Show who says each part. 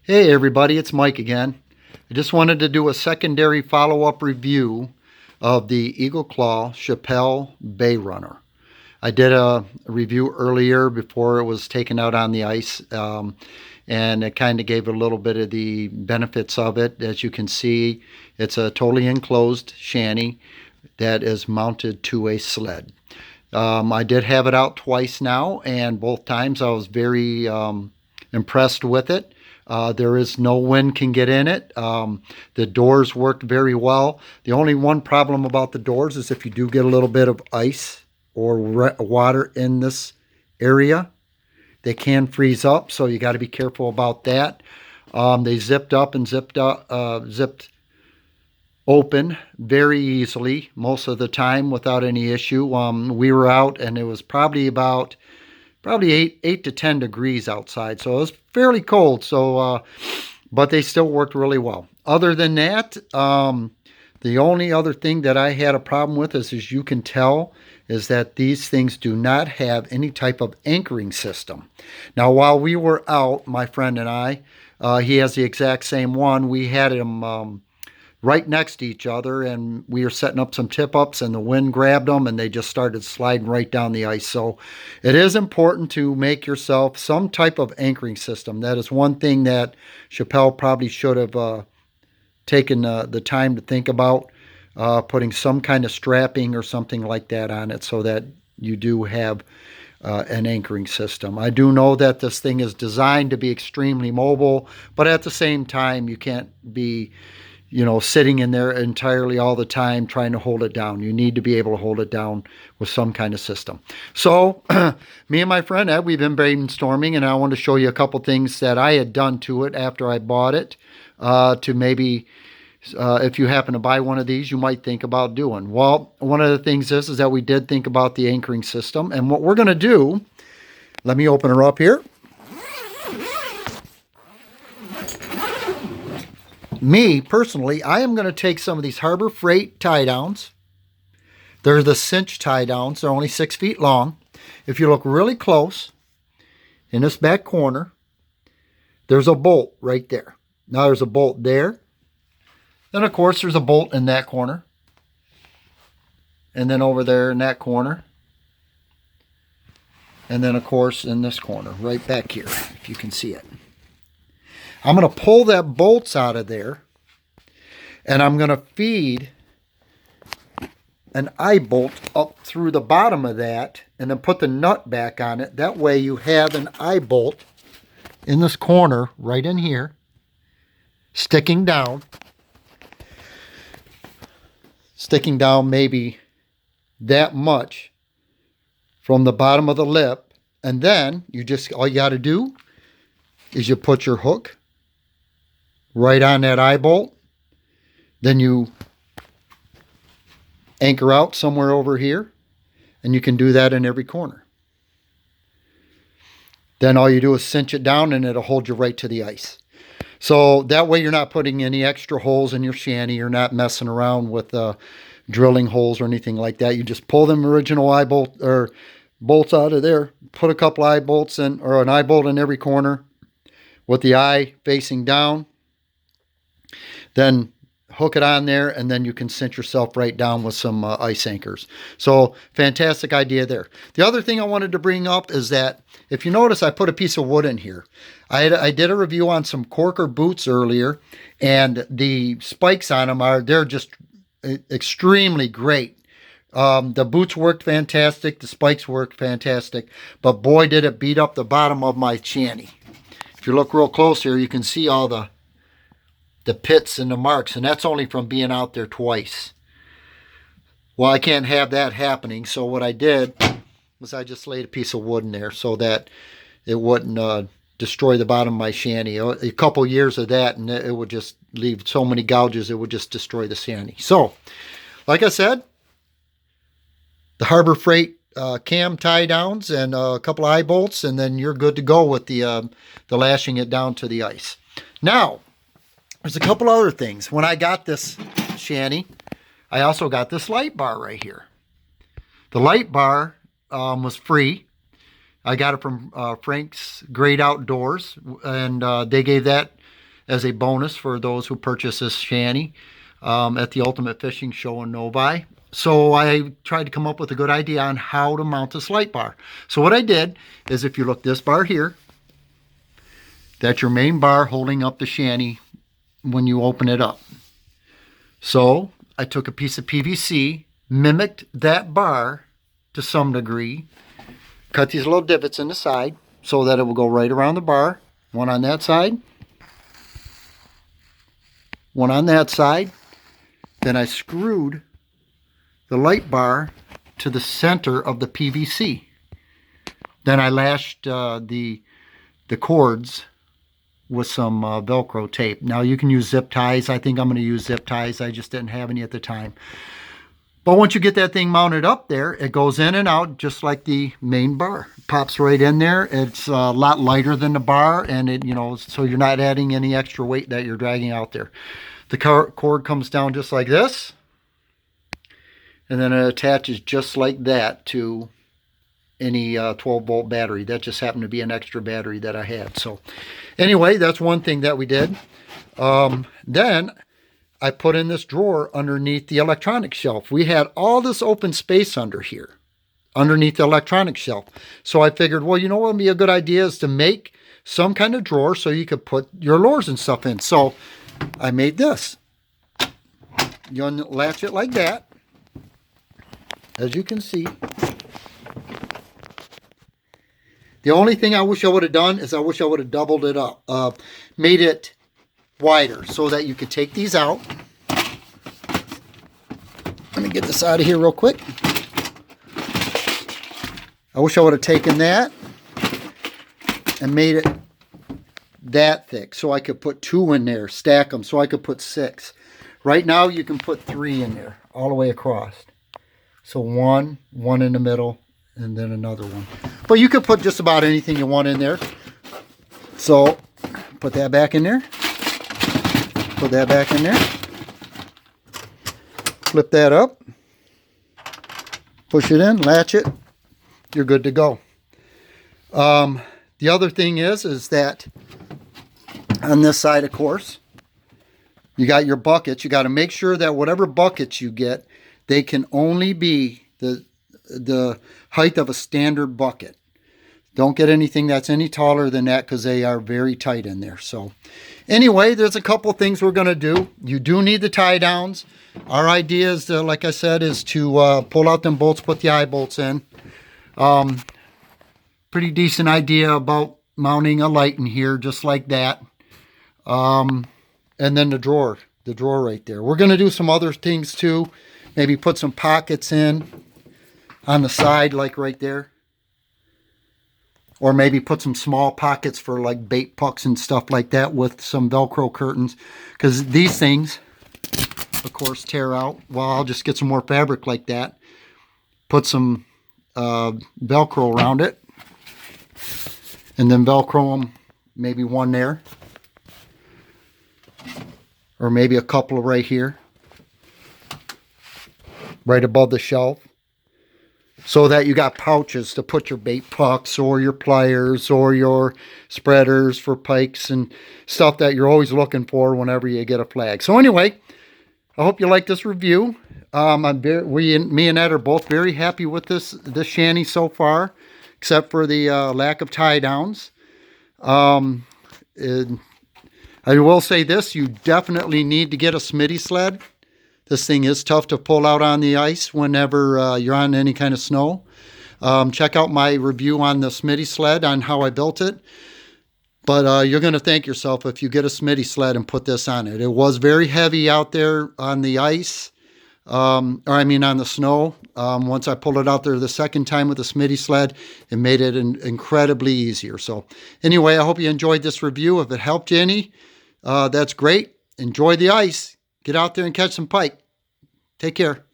Speaker 1: Hey everybody, it's Mike again. I just wanted to do a secondary follow-up review of the Eagle Claw Chappelle Bayrunner. I did a review earlier before it was taken out on the ice, and it kind of gave a little bit of the benefits of it. As you can see, it's a totally enclosed shanty that is mounted to a sled. I did have it out twice now, and both times I was very impressed with it. There is no wind can get in it. The doors worked very well. The only one problem about the doors is if you do get a little bit of ice or water in this area, they can freeze up, so you got to be careful about that. They zipped up and zipped open very easily most of the time without any issue. We were out and it was probably 8 to 10 degrees outside, so it was fairly cold. So but they still worked really well. Other than that, the only other thing that I had a problem with is, as you can tell, is that these things do not have any type of anchoring system. Now, while we were out, my friend and I, he has the exact same one. We had him right next to each other, and we were setting up some tip-ups, and the wind grabbed them, and they just started sliding right down the ice. So it is important to make yourself some type of anchoring system. That is one thing that Chappelle probably should have taken the time to think about, putting some kind of strapping or something like that on it so that you do have an anchoring system. I do know that this thing is designed to be extremely mobile, but at the same time, you can't be sitting in there entirely all the time trying to hold it down. You need to be able to hold it down with some kind of system. So me and my friend Ed, we've been brainstorming, and I want to show you a couple things that I had done to it after I bought it, to maybe, if you happen to buy one of these, you might think about doing. Well, one of the things is that we did think about the anchoring system, and what we're going to do, let me open her up here. Me, personally, I am going to take some of these Harbor Freight tie downs. They're the cinch tie downs. They're only 6 feet long. If you look really close in this back corner, there's a bolt right there. Now there's a bolt there. Then, of course, there's a bolt in that corner. And then over there in that corner. And then, of course, in this corner, right back here, if you can see it. I'm going to pull that bolts out of there, and I'm going to feed an eye bolt up through the bottom of that, and then put the nut back on it. That way you have an eye bolt in this corner, right in here, sticking down maybe that much from the bottom of the lip. And then all you got to do is you put your hook right on that eye bolt. Then you anchor out somewhere over here, and you can do that in every corner. Then all you do is cinch it down, and it'll hold you right to the ice. So that way you're not putting any extra holes in your shanty. You're not messing around with drilling holes or anything like that. You just pull them original eye bolt or bolts out of there, put a couple eye bolts in, or an eye bolt in every corner with the eye facing down. Then hook it on there, and then you can cinch yourself right down with some ice anchors. So fantastic idea there. The other thing I wanted to bring up is that if you notice, I put a piece of wood in here. I did a review on some Corker boots earlier, and the spikes on them they're just extremely great. The boots worked fantastic. The spikes worked fantastic, but boy, did it beat up the bottom of my shanty. If you look real close here, you can see all the pits and the marks, and that's only from being out there twice. Well, I can't have that happening, so what I did was I just laid a piece of wood in there so that it wouldn't destroy the bottom of my shanty. A couple years of that, and it would just leave so many gouges, it would just destroy the shanty. So, like I said, the Harbor Freight cam tie downs and a couple eye bolts, and then you're good to go with the lashing it down to the ice. Now, there's a couple other things. When I got this shanty, I also got this light bar right here. The light bar was free. I got it from Frank's Great Outdoors, and they gave that as a bonus for those who purchase this shanty at the Ultimate Fishing Show in Novi. So I tried to come up with a good idea on how to mount this light bar. So what I did is, if you look, this bar here, that's your main bar holding up the shanty when you open it up. So I took a piece of PVC, mimicked that bar to some degree, cut these little divots in the side so that it will go right around the bar. One on that side, one on that side. Then I screwed the light bar to the center of the PVC. Then I lashed the cords with some Velcro tape. Now you can use zip ties. I think I'm going to use zip ties. I just didn't have any at the time. But once you get that thing mounted up there, it goes in and out just like the main bar. It pops right in there. It's a lot lighter than the bar, and it, so you're not adding any extra weight that you're dragging out there. The cord comes down just like this, and then it attaches just like that to any 12-volt battery. That just happened to be an extra battery that I had. So anyway, that's one thing that we did. Then I put in this drawer underneath the electronics shelf. We had all this open space under here, underneath the electronics shelf. So I figured, well, what would be a good idea is to make some kind of drawer so you could put your lures and stuff in. So I made this. You latch it like that, as you can see. The only thing I wish I would have done is I wish I would have doubled it up, made it wider so that you could take these out. Let me get this out of here real quick. I wish I would have taken that and made it that thick so I could put 2 in there, stack them so I could put 6. Right now you can put 3 in there all the way across. So one in the middle, and then another one. But you could put just about anything you want in there. So put that back in there. Put that back in there. Flip that up. Push it in, latch it. You're good to go. The other thing is that on this side, of course, you got your buckets. You got to make sure that whatever buckets you get, they can only be the height of a standard bucket. Don't get anything that's any taller than that because they are very tight in there. So anyway, there's a couple things we're going to do. You do need the tie downs. Our idea is, like I said, is to pull out them bolts, put the eye bolts in. Pretty decent idea about mounting a light in here, just like that. And then the drawer right there. We're going to do some other things too. Maybe put some pockets in on the side, like right there. Or maybe put some small pockets for like bait pucks and stuff like that with some Velcro curtains. Because these things, of course, tear out. Well, I'll just get some more fabric like that. Put some Velcro around it. And then Velcro them, maybe one there. Or maybe a couple right here. Right above the shelf. So that you got pouches to put your bait pucks or your pliers or your spreaders for pikes and stuff that you're always looking for whenever you get a flag. So anyway, I hope you like this review. Me and Ed are both very happy with this shanty so far, except for the lack of tie downs. I will say this: you definitely need to get a Smitty sled. This thing is tough to pull out on the ice whenever you're on any kind of snow. Check out my review on the Smitty sled on how I built it. But you're going to thank yourself if you get a Smitty sled and put this on it. It was very heavy out there on the ice, on the snow. Once I pulled it out there the second time with the Smitty sled, it made it incredibly easier. So anyway, I hope you enjoyed this review. If it helped you any, that's great. Enjoy the ice. Get out there and catch some pike. Take care.